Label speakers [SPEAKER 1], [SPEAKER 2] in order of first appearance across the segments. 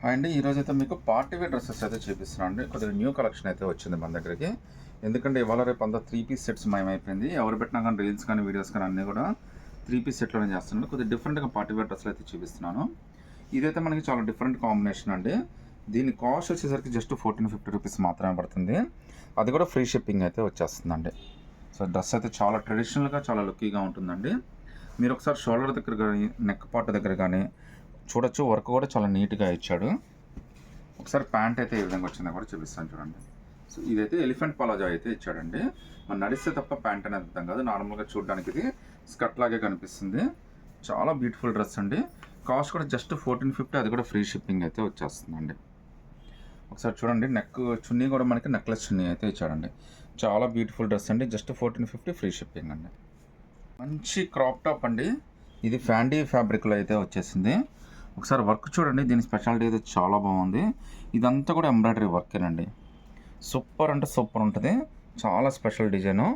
[SPEAKER 1] అండి ఈరోజు అయితే మీకు పార్టీ వేర్ డ్రెస్సెస్ అయితే చూపిస్తున్నాను అండి. కొద్దిగా న్యూ కలెక్షన్ అయితే వచ్చింది మన దగ్గరికి. ఎందుకంటే ఇవాళ రేపు అంతా 3 పీస్ సెట్స్ మయమైపోయింది. ఎవరు పెట్టినా కానీ రీల్స్ కానీ వీడియోస్ కానీ అన్నీ కూడా 3 పీస్ సెట్లోనే చేస్తున్నాను. కొద్దిగా డిఫరెంట్గా పార్టీ వేర్ డ్రెస్సులు అయితే చూపిస్తున్నాను. ఇదైతే మనకి చాలా డిఫరెంట్ కాంబినేషన్ అండి. దీని కాస్ట్ వచ్చేసరికి జస్ట్ 1450 రూపీస్ మాత్రమే పడుతుంది. అది కూడా ఫ్రీ షిప్పింగ్ అయితే వచ్చేస్తుందండి. సో డ్రెస్ అయితే చాలా ట్రెడిషనల్గా చాలా లుక్కీగా ఉంటుందండి. మీరు ఒకసారి షోల్డర్ దగ్గర కానీ నెక్ పార్ట్ దగ్గర కానీ చూడొచ్చు. వర్క్ కూడా చాలా నీట్గా ఇచ్చాడు. ఒకసారి ప్యాంట్ అయితే ఏ విధంగా వచ్చిందో కూడా చూపిస్తాను చూడండి. సో ఇదైతే ఎలిఫెంట్ పలాజో అయితే ఇచ్చాడండి. మనం నడిస్తే తప్ప ప్యాంట్ అనేది అర్థం కాదు. నార్మల్గా చూడడానికి ఇది స్కర్ట్ లాగే కనిపిస్తుంది. చాలా బ్యూటిఫుల్ డ్రెస్ అండి. కాస్ట్ కూడా జస్ట్ 1450, అది కూడా ఫ్రీ షిప్పింగ్ అయితే వచ్చేస్తుందండి. ఒకసారి చూడండి, నెక్ చున్నీ కూడా మనకి నెక్లెస్ చున్నీ అయితే ఇచ్చాడండి. చాలా బ్యూటిఫుల్ డ్రెస్ అండి. జస్ట్ 1450 ఫ్రీ షిప్పింగ్ అండి. మంచి క్రాప్ టాప్ అండి. ఇది ఫ్యాండీ ఫ్యాబ్రిక్లో అయితే వచ్చేసింది. ఒకసారి వర్క్ చూడండి, దీని స్పెషాలిటీ అయితే చాలా బాగుంది. ఇదంతా కూడా ఎంబ్రాయిడరీ వర్కేనండి. సూపర్ అంటే సూపర్ ఉంటుంది. చాలా స్పెషల్ డిజైను.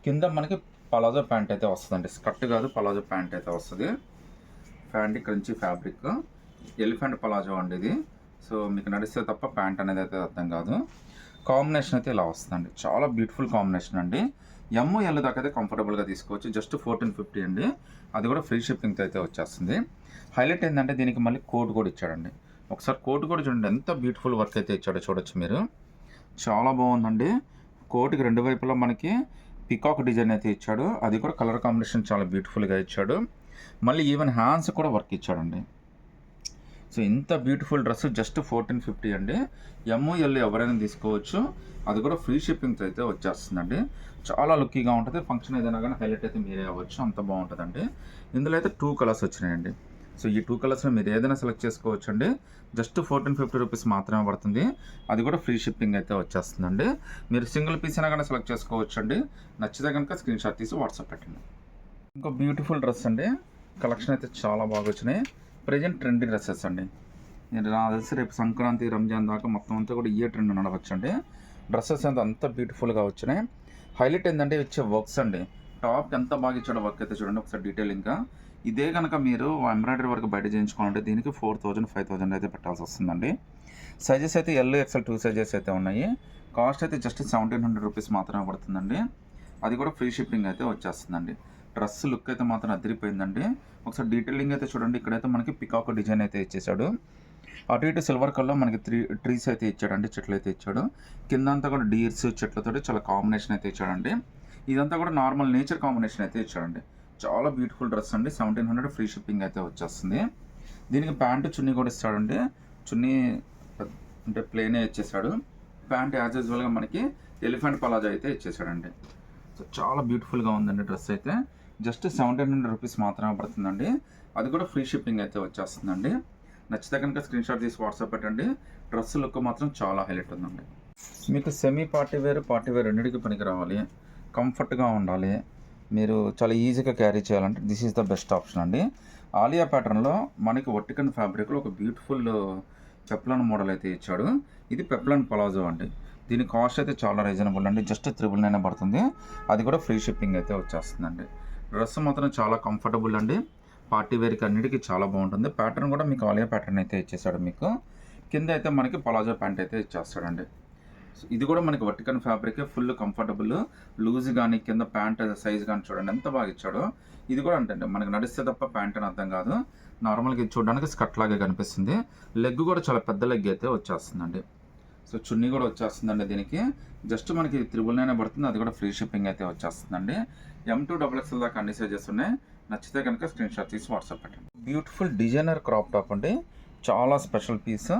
[SPEAKER 1] కింద మనకి పలాజో ప్యాంట్ అయితే వస్తుందండి. స్కర్ట్ కాదు, పలాజో ప్యాంట్ అయితే వస్తుంది. ఫ్యాండీ క్రంచీ ఫ్యాబ్రిక్, ఎలిఫెంట్ పలాజో అండి ఇది. సో మీకు నడిస్తే తప్ప ప్యాంట్ అనేది అయితే అర్థం కాదు. కాంబినేషన్ అయితే ఇలా వస్తుందండి. చాలా బ్యూటిఫుల్ కాంబినేషన్ అండి. ఎల్ దాకా అయితే కంఫర్టబుల్గా తీసుకోవచ్చు. జస్ట్ 1450 అండి. అది కూడా ఫ్రీ షిప్పింగ్తో అయితే వచ్చేస్తుంది. హైలైట్ ఏంటంటే దీనికి మళ్ళీ కోట్ కూడా ఇచ్చాడండి. ఒకసారి కోట్ కూడా చూడండి, ఎంత బ్యూటిఫుల్ వర్క్ అయితే ఇచ్చాడో చూడొచ్చు మీరు. చాలా బాగుందండి. కోట్కి రెండు వైపులా మనకి పికాక్ డిజైన్ అయితే ఇచ్చాడు. అది కూడా కలర్ కాంబినేషన్ చాలా బ్యూటిఫుల్గా ఇచ్చాడు. మళ్ళీ ఈవెన్ హ్యాండ్స్ కూడా వర్క్ ఇచ్చాడండి. సో ఇంత బ్యూటిఫుల్ డ్రెస్ జస్ట్ 1450 అండి. ఎల్ ఎవరైనా తీసుకోవచ్చు. అది కూడా ఫ్రీ షిప్పింగ్తో అయితే వచ్చేస్తుందండి. చాలా లుక్కీగా ఉంటుంది. ఫంక్షన్ ఏదైనా కానీ హైలైట్ అయితే మీరే అవ్వచ్చు, అంత బాగుంటుందండి. ఇందులో అయితే 2 కలర్స్ వచ్చినాయండి. సో ఈ 2 కలర్స్లో మీరు ఏదైనా సెలెక్ట్ చేసుకోవచ్చు అండి. జస్ట్ 1450 రూపీస్ మాత్రమే పడుతుంది. అది కూడా ఫ్రీ షిప్పింగ్ అయితే వచ్చేస్తుందండి. మీరు సింగిల్ పీస్ అయినా కానీ సెలెక్ట్ చేసుకోవచ్చు అండి. నచ్చితే కనుక స్క్రీన్ షాట్ తీసి వాట్సాప్ పెట్టండి. ఇంకో బ్యూటిఫుల్ డ్రెస్ అండి. కలెక్షన్ అయితే చాలా బాగా వచ్చినాయి. ప్రజెంట్ ట్రెండీ డ్రెస్సెస్ అండి. నేను నాకు తెలిసి రేపు సంక్రాంతి, రంజాన్ దాకా మొత్తం అంతా కూడా ఇయే ట్రెండ్ నడవచ్చు అండి. డ్రెస్సెస్ అంత బ్యూటిఫుల్గా వచ్చినాయి. హైలైట్ ఏంటంటే ఇచ్చే వర్క్స్ అండి. టాప్ ఎంత బాగా ఇచ్చాడో వర్క్ అయితే చూడండి ఒకసారి డీటెయిలింగ్గా. ఇదే కనుక మీరు ఎంబ్రాయిడరీ వర్క్ బయట చేయించుకోవాలంటే దీనికి 4000, 5000 అయితే పెట్టాల్సి వస్తుందండి. సైజెస్ అయితే ఎల్, ఎక్సెల్ 2 సైజెస్ అయితే ఉన్నాయి. కాస్ట్ అయితే జస్ట్ 1700 రూపీస్ మాత్రమే పడుతుందండి. అది కూడా ఫ్రీ షిప్పింగ్ అయితే వచ్చేస్తుందండి. డ్రెస్ లుక్ అయితే మాత్రం అదిరిపోయిందండి. ఒకసారి డీటెయిలింగ్ అయితే చూడండి. ఇక్కడైతే మనకి పికాక్ డిజైన్ అయితే ఇచ్చేసాడు. అటు ఇటు సిల్వర్ కలర్లో మనకి ట్రీస్ అయితే ఇచ్చాడండి, చెట్లు అయితే ఇచ్చాడు. కింద అంతా కూడా డీర్స్ చెట్లతోటి చాలా కాంబినేషన్ అయితే ఇచ్చాడండి. ఇదంతా కూడా నార్మల్ నేచర్ కాంబినేషన్ అయితే ఇచ్చాడండి. చాలా బ్యూటిఫుల్ డ్రెస్ అండి. 1700 ఫ్రీ షిప్పింగ్ అయితే వచ్చేస్తుంది. దీనికి ప్యాంటు చున్నీ కూడా ఇస్తాడండి. చున్నీ అంటే ప్లేనే ఇచ్చేసాడు. ప్యాంట్ యాజ్ యూజువల్గా మనకి ఎలిఫెంట్ పలాజో అయితే ఇచ్చేసాడండి. సో చాలా బ్యూటిఫుల్గా ఉందండి డ్రెస్ అయితే. జస్ట్ 1700 రూపీస్ మాత్రమే పడుతుందండి. అది కూడా ఫ్రీ షిప్పింగ్ అయితే వచ్చేస్తుందండి. నచ్చితే కనుక స్క్రీన్ షాట్ తీసి వాట్సాప్ పెట్టండి. డ్రెస్ లుక్ మాత్రం చాలా హైలైట్ ఉందండి. మీకు సెమీ పార్టీ వేర్ రెండింటికి పనికి రావాలి, కంఫర్ట్గా ఉండాలి, మీరు చాలా ఈజీగా క్యారీ చేయాలంటే this is the best option అండి. ఆలియా ప్యాటర్న్లో మనకి వర్టికన్ ఫ్యాబ్రిక్లో ఒక బ్యూటిఫుల్ పెప్లన్ మోడల్ అయితే ఇచ్చాడు. ఇది పెప్లన్ పలాజో అండి. దీని కాస్ట్ అయితే చాలా రీజనబుల్ అండి. జస్ట్ 999 పడుతుంది. అది కూడా ఫ్రీ షిప్పింగ్ అయితే వచ్చేస్తుందండి. డ్రెస్ మాత్రం చాలా కంఫర్టబుల్ అండి. పార్టీ వేర్కి అన్నిటికీ చాలా బాగుంటుంది. ప్యాటర్న్ కూడా మీకు ఆలియా ప్యాటర్న్ అయితే ఇచ్చేసాడు. మీకు కింద అయితే మనకి పలాజో ప్యాంట్ అయితే ఇచ్చేస్తాడండి. ఇది కూడా మనకి వర్టికన్ ఫ్యాబ్రిక్, ఫుల్ కంఫర్టబుల్, లూజ్ కానీ కింద ప్యాంట్ సైజ్ కానీ చూడండి ఎంత బాగా ఇచ్చాడో. ఇది కూడా అంటే మనకి నడిస్తే తప్ప ప్యాంట్ అని అర్థం కాదు. నార్మల్గా ఇది చూడడానికి స్కర్ట్ లాగే కనిపిస్తుంది. లెగ్ కూడా చాలా పెద్ద లెగ్ అయితే వచ్చేస్తుందండి. సో చున్నీ కూడా వచ్చేస్తుందండి. దీనికి జస్ట్ మనకి 999 పడుతుంది. అది కూడా ఫ్రీ షిప్పింగ్ అయితే వచ్చేస్తుందండి. M2 XXL దాకా అన్ని సైజెస్ ఉన్నాయి. నచ్చితే కనుక స్క్రీన్ షాట్ తీసి వాట్సాప్ పెట్టండి. బ్యూటిఫుల్ డిజైనర్ క్రాప్ టాప్ అండి. చాలా స్పెషల్ పీస్.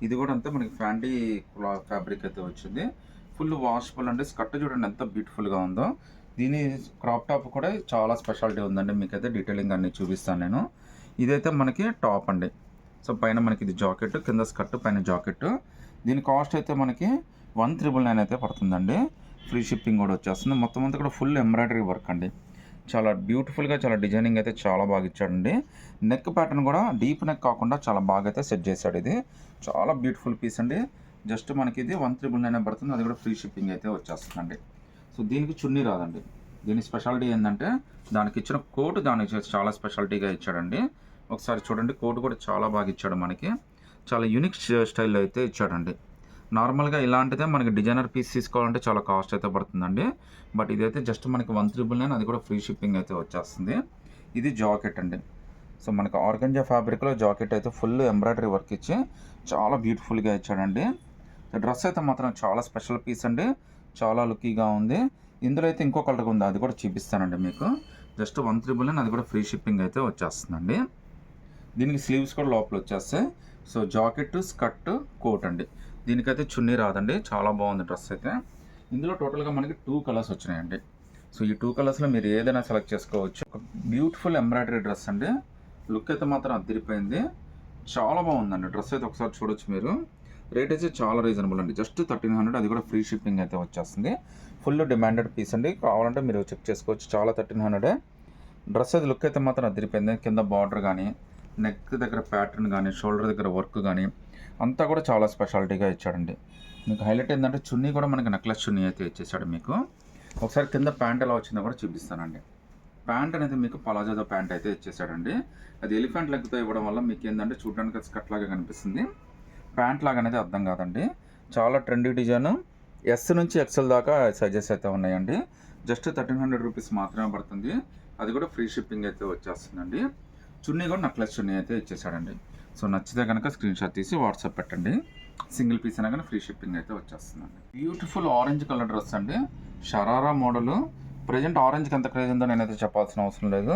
[SPEAKER 1] ఇది కూడా అంతా మనకి ఫ్యాండీ ఫ్యాబ్రిక్ అయితే వచ్చింది. ఫుల్ వాషబుల్ అండి. స్కర్ట్ చూడండి ఎంత బ్యూటిఫుల్గా ఉందో. దీని క్రాప్ టాప్ కూడా చాలా స్పెషాలిటీ ఉందండి. మీకైతే డీటెయిలింగ్ అన్ని చూపిస్తాను నేను. ఇదైతే మనకి టాప్ అండి. సో పైన మనకి ఇది జాకెట్, కింద స్కర్ట్, పైన జాకెట్. దీని కాస్ట్ అయితే మనకి 1999 అయితే పడుతుందండి. ఫ్రీ షిప్పింగ్ కూడా వచ్చేస్తుంది. మొత్తం అంతా కూడా ఫుల్ ఎంబ్రాయిడరీ వర్క్ అండి. చాలా బ్యూటిఫుల్గా, చాలా డిజైనింగ్ అయితే చాలా బాగా ఇచ్చాడండి. నెక్ ప్యాటర్న్ కూడా డీప్ నెక్ కాకుండా చాలా బాగా అయితే సెట్ చేశాడు. ఇది చాలా బ్యూటిఫుల్ పీస్ అండి. జస్ట్ మనకి ఇది 1999 పడుతుంది. అది కూడా ఫ్రీ షిప్పింగ్ అయితే వచ్చేస్తుందండి. సో దీనికి చున్నీ రాదండి. దీని స్పెషాలిటీ ఏంటంటే దానికి ఇచ్చిన కోట్ దానికి చాలా స్పెషాలిటీగా ఇచ్చాడండి. ఒకసారి చూడండి, కోట్ కూడా చాలా బాగా ఇచ్చాడు మనకి. చాలా యూనిక్ స్టైల్లో అయితే ఇచ్చాడండి. నార్మల్గా ఇలాంటిదే మనకి డిజైనర్ పీస్ తీసుకోవాలంటే చాలా కాస్ట్ అయితే పడుతుందండి. బట్ ఇదైతే జస్ట్ మనకి 1,999, అది కూడా ఫ్రీ షిప్పింగ్ అయితే వచ్చేస్తుంది. ఇది జాకెట్ అండి. సో మనకి ఆర్గంజా ఫ్యాబ్రిక్లో జాకెట్ అయితే ఫుల్ ఎంబ్రాయిడరీ వర్క్ ఇచ్చి చాలా బ్యూటిఫుల్గా ఇచ్చాడండి. డ్రెస్ అయితే మాత్రం చాలా స్పెషల్ పీస్ అండి, చాలా లుక్కీగా ఉంది. ఇందులో అయితే ఇంకో కలర్ ఉంది, అది కూడా చూపిస్తానండి మీకు. జస్ట్ 1,999, అది కూడా ఫ్రీ షిప్పింగ్ అయితే వచ్చేస్తుందండి. దీనికి స్లీవ్స్ కూడా లోపల వచ్చేస్తాయి. సో జాకెట్, స్కర్ట్, కోట్ అండి. దీనికైతే చున్నీ రాదండి. చాలా బాగుంది డ్రెస్ అయితే. ఇందులో టోటల్గా మనకి 2 కలర్స్ వచ్చినాయండి. సో ఈ 2 కలర్స్లో మీరు ఏదైనా సెలెక్ట్ చేసుకోవచ్చు. ఒక బ్యూటిఫుల్ ఎంబ్రాయిడరీ డ్రెస్ అండి. లుక్ అయితే మాత్రం అదిరిపోయింది, చాలా బాగుందండి డ్రెస్ అయితే. ఒకసారి చూడొచ్చు మీరు. రేట్ అయితే చాలా రీజనబుల్ అండి, జస్ట్ 1,300, అది కూడా ఫ్రీ షిప్పింగ్ అయితే వచ్చేస్తుంది. ఫుల్ డిమాండెడ్ పీస్ అండి, కావాలంటే మీరు చెక్ చేసుకోవచ్చు. చాలా 1,300. డ్రెస్ అయితే లుక్ అయితే మాత్రం అదిరిపోయింది. కింద బార్డర్ కానీ, నెక్ దగ్గర ప్యాటర్న్ కానీ, షోల్డర్ దగ్గర వర్క్ కానీ అంతా కూడా చాలా స్పెషాలిటీగా ఇచ్చాడండి. మీకు హైలైట్ ఏంటంటే చున్నీ కూడా మనకి నెక్లెస్ చున్నీ అయితే ఇచ్చేసాడు మీకు. ఒకసారి కింద ప్యాంట్ ఎలా వచ్చిందో కూడా చూపిస్తానండి. ప్యాంట్ అనేది మీకు పలాజోతో ప్యాంట్ అయితే ఇచ్చేసాడండి. అది ఎలిఫెంట్ లెగ్తో ఇవ్వడం వల్ల మీకు ఏంటంటే చూడడానికి స్కర్ట్ లాగా కనిపిస్తుంది, ప్యాంట్ లాగా అనేది అర్థం కాదండి. చాలా ట్రెండీ డిజైన్. ఎస్ నుంచి ఎక్సెల్ దాకా సైజెస్ అయితే ఉన్నాయండి. జస్ట్ 1,300 రూపీస్ మాత్రమే పడుతుంది, అది కూడా ఫ్రీ షిప్పింగ్ అయితే వచ్చేస్తుందండి. చున్నీ కూడా నెక్లెస్ చున్నీ అయితే ఇచ్చేసాడండి. సో నచ్చితే కనుక స్క్రీన్ షాట్ తీసి వాట్సాప్ పెట్టండి. సింగిల్ పీస్ అయినా కానీ ఫ్రీ షిప్పింగ్ అయితే వచ్చేస్తుందండి. బ్యూటిఫుల్ ఆరెంజ్ కలర్ డ్రెస్ అండి, షరారా మోడల్. ప్రజెంట్ ఆరెంజ్కి ఎంత క్రేజ్ ఉందో నేనైతే చెప్పాల్సిన అవసరం లేదు.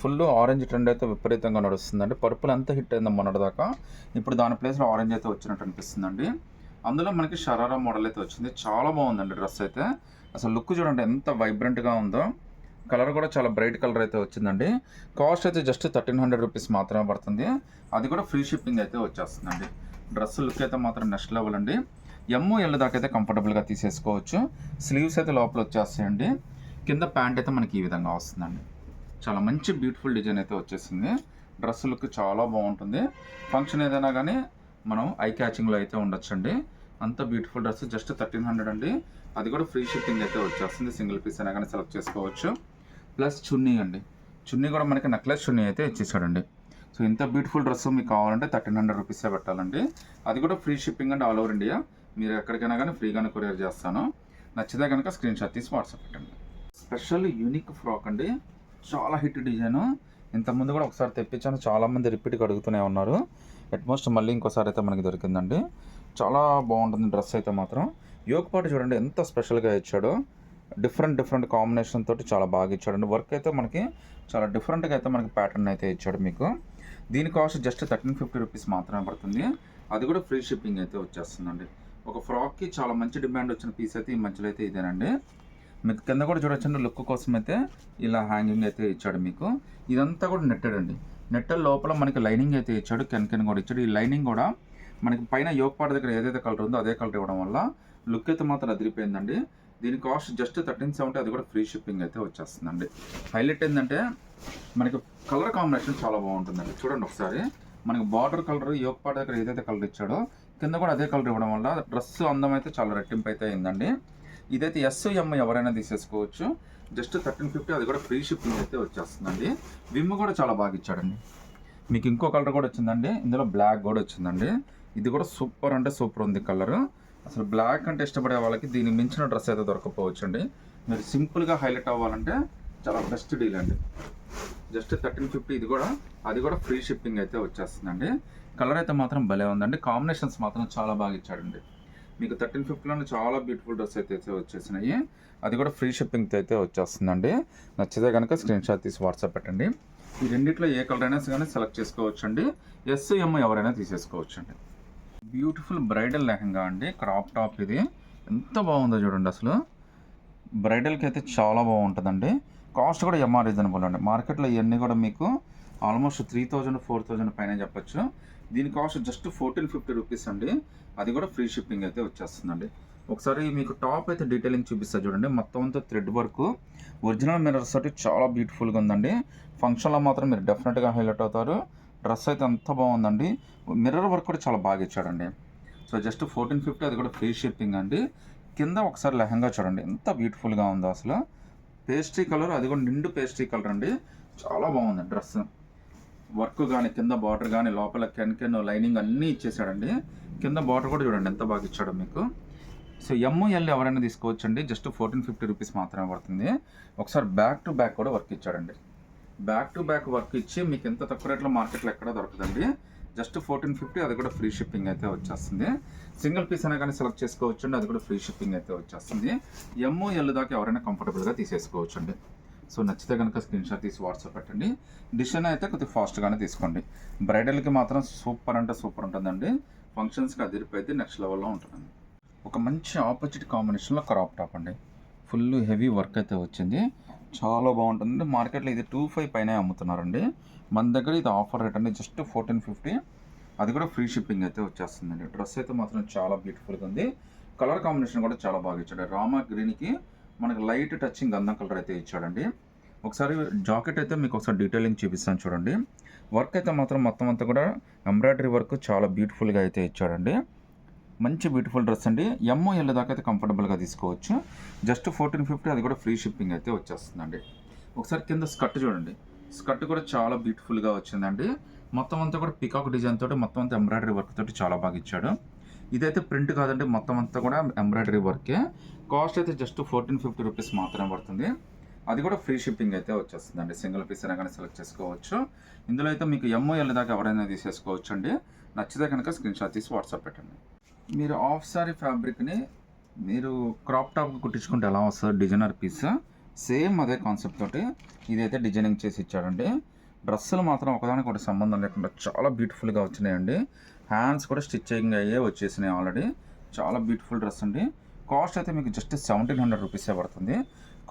[SPEAKER 1] ఫుల్ ఆరెంజ్ ట్రెండ్ అయితే విపరీతంగా నడుస్తుందండి. పర్పుల్ అంతా హిట్ అయింది మొన్నటి దాకా, ఇప్పుడు దాని ప్లేస్లో ఆరెంజ్ అయితే వచ్చినట్టు అనిపిస్తుందండి. అందులో మనకి షరారా మోడల్ అయితే వచ్చింది, చాలా బాగుందండి డ్రెస్ అయితే. అసలు లుక్ చూడండి ఎంత వైబ్రెంట్గా ఉందో. కలర్ కూడా చాలా బ్రైట్ కలర్ అయితే వచ్చిందండి. కాస్ట్ అయితే జస్ట్ 1,300 రూపీస్ మాత్రమే పడుతుంది, అది కూడా ఫ్రీ షిప్పింగ్ అయితే వచ్చేస్తుందండి. డ్రెస్ లుక్ అయితే మాత్రం నెక్స్ట్ లెవెల్ అండి. ఎల్ దాకా అయితే కంఫర్టబుల్గా తీసేసుకోవచ్చు. స్లీవ్స్ అయితే లోపల వచ్చేస్తాయండి. కింద ప్యాంట్ అయితే మనకి ఈ విధంగా వస్తుందండి. చాలా మంచి బ్యూటిఫుల్ డిజైన్ అయితే వచ్చేసింది. డ్రెస్ లుక్ చాలా బాగుంటుంది. ఫంక్షన్ ఏదైనా కానీ మనం ఐ క్యాచింగ్లో అయితే ఉండొచ్చండి. అంత బ్యూటిఫుల్ డ్రెస్ జస్ట్ 1,300 అండి, అది కూడా ఫ్రీ షిప్పింగ్ అయితే వచ్చేస్తుంది. సింగిల్ పీస్ అయినా కానీ సెలెక్ట్ చేసుకోవచ్చు. ప్లస్ చున్నీ అండి, చున్నీ కూడా మనకి నెక్లెస్ చున్నీ అయితే ఇచ్చేసాడండి. సో ఇంత బ్యూటిఫుల్ డ్రెస్ మీకు కావాలంటే 1,300 రూపీసే పెట్టాలండి, అది కూడా ఫ్రీ షిప్పింగ్ అండి. ఆల్ ఓవర్ ఇండియా మీరు ఎక్కడికైనా కానీ ఫ్రీగానే కొరియర్ చేస్తాను. నచ్చితే కనుక స్క్రీన్ షాట్ తీసి వాట్సాప్ పెట్టండి. స్పెషల్ యూనిక్ ఫ్రాక్ అండి, చాలా హిట్ డిజైను. ఇంతకుముందు కూడా ఒకసారి తెప్పించాను, చాలామంది రిపీట్గా అడుగుతూనే ఉన్నారు. అట్మోస్ట్ మళ్ళీ ఇంకోసారి అయితే మనకి దొరికిందండి. చాలా బాగుంటుంది డ్రెస్ అయితే మాత్రం. యోక్ పాటు చూడండి ఎంత స్పెషల్గా ఇచ్చాడో, డిఫరెంట్ కాంబినేషన్ తోటి చాలా బాగా ఇచ్చాడండి. వర్క్ అయితే మనకి చాలా డిఫరెంట్గా అయితే మనకి ప్యాటర్న్ అయితే ఇచ్చాడు మీకు. దీని కాస్ట్ జస్ట్ 1,350 రూపీస్ మాత్రమే పడుతుంది, అది కూడా ఫ్రీ షిప్పింగ్ అయితే వచ్చేస్తుందండి. ఒక ఫ్రాక్కి చాలా మంచి డిమాండ్ వచ్చిన పీస్ అయితే ఈ మధ్యలో అయితే ఇదేనండి. మీకు కింద కూడా చూడొచ్చండి, లుక్ కోసం అయితే ఇలా హ్యాంగింగ్ అయితే ఇచ్చాడు మీకు. ఇదంతా కూడా నెట్టెడ్ అండి. నెట్టెడ్ లోపల మనకి లైనింగ్ అయితే ఇచ్చాడు, కెన్ కూడా ఇచ్చాడు. ఈ లైనింగ్ కూడా మనకి పైన యోక్ పార్ట్ దగ్గర ఏదైతే కలర్ ఉందో అదే కలర్ ఇవ్వడం వల్ల లుక్ అయితే మాత్రం అదిరిపోయిందండి. దీని కాస్ట్ జస్ట్ 1,370, అది కూడా ఫ్రీ షిప్పింగ్ అయితే వచ్చేస్తుందండి. హైలైట్ ఏంటంటే మనకి కలర్ కాంబినేషన్ చాలా బాగుంటుందండి. చూడండి ఒకసారి, మనకి బార్డర్ కలర్ యోక్ పార్ట్ దగ్గర ఏదైతే కలర్ ఇచ్చాడో కింద కూడా అదే కలర్ ఇవ్వడం వల్ల డ్రెస్ అందం అయితే చాలా రెట్టింపు అయితే అయిందండి. ఇదైతే ఎం ఎవరైనా తీసేసుకోవచ్చు. జస్ట్ 1,350, అది కూడా ఫ్రీ షిప్పింగ్ అయితే వచ్చేస్తుందండి. విమ్ కూడా చాలా బాగా ఇచ్చాడండి. మీకు ఇంకో కలర్ కూడా వచ్చిందండి, ఇందులో బ్లాక్ కూడా వచ్చిందండి. ఇది కూడా సూపర్ అంటే సూపర్ ఉంది కలర్. అసలు బ్లాక్ అంటే ఇష్టపడే వాళ్ళకి దీనికి మించిన డ్రెస్ అయితే దొరకపోవచ్చు అండి. మీరు సింపుల్గా హైలైట్ అవ్వాలంటే చాలా బెస్ట్ డీల్ అండి. జస్ట్ 1,350, అది కూడా ఫ్రీ షిప్పింగ్ అయితే వచ్చేస్తుందండి. కలర్ అయితే మాత్రం భలే ఉందండి, కాంబినేషన్స్ మాత్రం చాలా బాగా ఇచ్చాడండి. మీకు 1,350లోనే చాలా బ్యూటిఫుల్ డ్రెస్ అయితే వచ్చేసినాయి, అది కూడా ఫ్రీ షిప్పింగ్ అయితే వచ్చేస్తుందండి. నచ్చితే కనుక స్క్రీన్ షాట్ తీసి వాట్సాప్ పెట్టండి. ఈ రెండిట్లో ఏ కలర్ అయినా కానీ సెలెక్ట్ చేసుకోవచ్చు అండి. ఎం ఎవరైనా తీసేసుకోవచ్చు అండి. బ్యూటిఫుల్ బ్రైడల్ లెహంగా అండి, క్రాప్ టాప్. ఇది ఎంత బాగుందో చూడండి. అసలు బ్రైడల్కి అయితే చాలా బాగుంటుందండి. కాస్ట్ కూడా రీజనబుల్ అండి. మార్కెట్లో ఇవన్నీ కూడా మీకు ఆల్మోస్ట్ 3,000 4,000 పైన చెప్పచ్చు. దీని కాస్ట్ జస్ట్ 1,450 రూపీస్ అండి, అది కూడా ఫ్రీ షిప్పింగ్ అయితే వచ్చేస్తుందండి. ఒకసారి మీకు టాప్ అయితే డీటెయిలింగ్ చూపిస్తా చూడండి. మొత్తం అంతా థ్రెడ్ వర్క్, ఒరిజినల్ మిర్రర్స్ తోటి చాలా బ్యూటిఫుల్గా ఉందండి. ఫంక్షన్లో మాత్రం మీరు డెఫినెట్గా హైలైట్ అవుతారు. డ్రెస్ అయితే అంత బాగుందండి. మిర్రర్ వర్క్ కూడా చాలా బాగా ఇచ్చాడండి. సో జస్ట్ 1,450, అది కూడా ఫ్రీ షిప్పింగ్ అండి. కింద ఒకసారి లెహంగా చూడండి ఎంత బ్యూటిఫుల్గా ఉందో. అసలు పేస్ట్రీ కలర్, అది కూడా నిండు పేస్ట్రీ కలర్ అండి, చాలా బాగుంది డ్రెస్. వర్క్ కానీ కింద బార్డర్ కానీ లోపల కెన్ లైనింగ్ అన్నీ ఇచ్చేసాడండి. కింద బార్డర్ కూడా చూడండి ఎంత బాగా ఇచ్చాడో మీకు. సో ఎంఎల్ ఎవరైనా తీసుకోవచ్చండి. జస్ట్ 1450 రూపీస్ మాత్రమే పడుతుంది. ఒకసారి బ్యాక్ టు బ్యాక్ కూడా వర్క్ ఇచ్చాడండి. బ్యాక్ టు బ్యాక్ వర్క్ ఇచ్చి మీకు ఎంత తక్కువ రేట్లో మార్కెట్లో ఎక్కడ దొరకదండి. జస్ట్ 1450, అది కూడా ఫ్రీ షిప్పింగ్ అయితే వచ్చేస్తుంది. సింగిల్ పీస్ అయినా కానీ సెలెక్ట్ చేసుకోవచ్చండి, అది కూడా ఫ్రీ షిప్పింగ్ అయితే వచ్చేస్తుంది. ఎంఎల్ దాకా ఎవరైనా కంఫర్టబుల్గా తీసేసుకోవచ్చండి. సో నచ్చితే కనుక స్క్రీన్ షాట్ తీసి వాట్సాప్ పెట్టండి. డిసిషన్ అయితే కొద్దిగా ఫాస్ట్గానే తీసుకోండి. బ్రైడల్కి మాత్రం సూపర్ అంటే సూపర్ ఉంటుందండి. ఫంక్షన్స్కి అదిరిపోతే నెక్స్ట్ లెవెల్లో ఉంటుందండి. ఒక మంచి ఆపోజిట్ కాంబినేషన్లో క్రాప్ టాప్ అండి. ఫుల్ హెవీ వర్క్ అయితే వచ్చింది, చాలా బాగుంటుంది. మార్కెట్లో ఇది 25 పైన అమ్ముతున్నారండి. మన దగ్గర ఇది ఆఫర్ రేట్ అండి, జస్ట్ 1450, అది కూడా ఫ్రీ షిప్పింగ్ అయితే వచ్చేస్తుందండి. డ్రెస్ అయితే మాత్రం చాలా బ్యూటిఫుల్గా ఉంది. కలర్ కాంబినేషన్ కూడా చాలా బాగా ఇచ్చాడు. రామా గ్రీన్కి మనకి లైట్ టచింగ్ గంధం కలర్ అయితే ఇచ్చాడండి. ఒకసారి జాకెట్ అయితే మీకు ఒకసారి డీటెయిలింగ్ చూపిస్తాను చూడండి. వర్క్ అయితే మాత్రం మొత్తం అంతా కూడా ఎంబ్రాయిడరీ వర్క్ చాలా బ్యూటిఫుల్గా అయితే ఇచ్చాడండి. మంచి బ్యూటిఫుల్ డ్రెస్ అండి. ఎంఎల్ దాకా అయితే కంఫర్టబుల్గా తీసుకోవచ్చు. జస్ట్ 1450, అది కూడా ఫ్రీ షిప్పింగ్ అయితే వచ్చేస్తుందండి. ఒకసారి కింద స్కర్ట్ చూడండి. స్కర్ట్ కూడా చాలా బ్యూటిఫుల్గా వచ్చిందండి. మొత్తం అంతా కూడా పికాక్ డిజైన్ తోటి, మొత్తం అంతా ఎంబ్రాయిడరీ వర్క్ తోటి చాలా బాగా ఇచ్చాడు. ఇదైతే ప్రింట్ కాదండి, మొత్తం అంతా కూడా ఎంబ్రాయిడరీ వర్కే. కాస్ట్ అయితే జస్ట్ 1450 రూపీస్ మాత్రమే పడుతుంది. అది కూడా ఫ్రీ షిప్పింగ్ అయితే వచ్చేస్తుందండి. సింగిల్ పీస్ అయినా కానీ సెలెక్ట్ చేసుకోవచ్చు. ఇందులో అయితే మీకు ఎంఎల్ దాకా ఎవరైనా తీసేసుకోవచ్చు అండి. నచ్చితే కనుక స్క్రీన్ షాట్ తీసి వాట్సాప్ పెట్టండి. మీరు హాఫ్ సారీ ఫ్యాబ్రిక్ని మీరు క్రాప్ టాప్ కుట్టించుకుంటే ఎలా వస్తుంది డిజైనర్ పీస్, సేమ్ అదే కాన్సెప్ట్ తోటి ఇదైతే డిజైనింగ్ చేసి ఇచ్చాడండి. డ్రెస్సులు మాత్రం ఒకదానికి ఒకటి సంబంధం లేకుండా చాలా బ్యూటిఫుల్గా వచ్చినాయండి. హ్యాండ్స్ కూడా స్టిచ్చింగ్ అయ్యే వచ్చేసినాయి ఆల్రెడీ. చాలా బ్యూటిఫుల్ డ్రెస్ అండి. కాస్ట్ అయితే మీకు జస్ట్ 1700 రూపీసే పడుతుంది.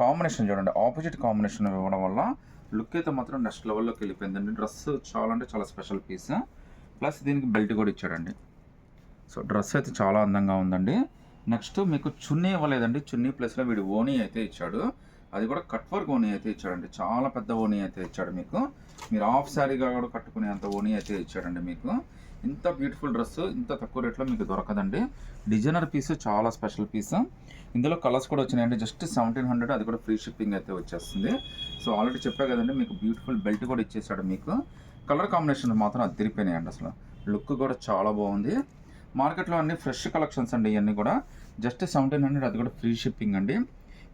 [SPEAKER 1] కాంబినేషన్ చూడండి, ఆపోజిట్ కాంబినేషన్ ఇవ్వడం వల్ల లుక్ అయితే మాత్రం నెక్స్ట్ లెవెల్లోకి వెళ్ళిపోయిందండి. డ్రెస్ చాలా అంటే చాలా స్పెషల్ పీస్, ప్లస్ దీనికి బెల్ట్ కూడా ఇచ్చాడండి. సో డ్రెస్ అయితే చాలా అందంగా ఉందండి. నెక్స్ట్ మీకు చున్నీ ఇవ్వలేదండి, చున్నీ ప్లస్లో వీడు ఓనీ అయితే ఇచ్చాడు. అది కూడా కట్ వర్క్ ఓనీ అయితే ఇచ్చాడండి. చాలా పెద్ద ఓనీ అయితే ఇచ్చాడు మీకు. మీరు హాఫ్ శారీగా కూడా కట్టుకునే అంత ఓనీ అయితే ఇచ్చాడండి మీకు. ఇంత బ్యూటిఫుల్ డ్రెస్ ఇంత తక్కువ రేట్లో మీకు దొరకదండి. డిజైనర్ పీస్, చాలా స్పెషల్ పీస్. ఇందులో కలర్స్ కూడా వచ్చినాయండి. జస్ట్ 1700, అది కూడా ఫ్రీ షిప్పింగ్ అయితే వచ్చేస్తుంది. సో ఆల్రెడీ చెప్పా కదండి, మీకు బ్యూటిఫుల్ బెల్ట్ కూడా ఇచ్చేసాడు మీకు. కలర్ కాంబినేషన్ మాత్రం అదిరిపోయినాయండి. అసలు లుక్ కూడా చాలా బాగుంది. మార్కెట్లో అన్ని ఫ్రెష్ కలెక్షన్స్ అండి ఇవన్నీ కూడా. జస్ట్ 1700, అది కూడా ఫ్రీ షిప్పింగ్ అండి.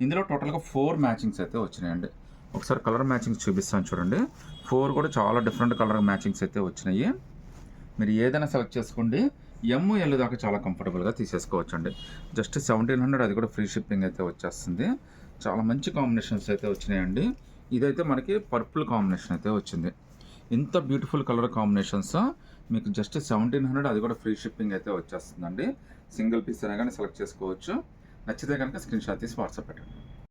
[SPEAKER 1] ఇందులో టోటల్గా 4 మ్యాచింగ్స్ అయితే వచ్చినాయండి. ఒకసారి కలర్ మ్యాచింగ్స్ చూపిస్తాను చూడండి. 4 కూడా చాలా డిఫరెంట్ కలర్ మ్యాచింగ్స్ అయితే వచ్చినాయి. మీరు ఏదైనా సెలెక్ట్ చేసుకోండి. ఎంఎల్ దాకా చాలా కంఫర్టబుల్గా తీసేసుకోవచ్చు అండి. జస్ట్ 1700, అది కూడా ఫ్రీ షిప్పింగ్ అయితే వచ్చేస్తుంది. చాలా మంచి కాంబినేషన్స్ అయితే వచ్చినాయండి. ఇదైతే మనకి పర్పుల్ కాంబినేషన్ అయితే వచ్చింది. ఇంత బ్యూటిఫుల్ కలర్ కాంబినేషన్స్ మీకు జస్ట్ 1700, అది కూడా ఫ్రీ షిప్పింగ్ అయితే వచ్చేస్తుందండి. సింగిల్ పీస్ అయినా కానీ సెలెక్ట్ చేసుకోవచ్చు. నచ్చితే కనుక స్క్రీన్ షాట్ తీసి వాట్సాప్ పెట్టండి.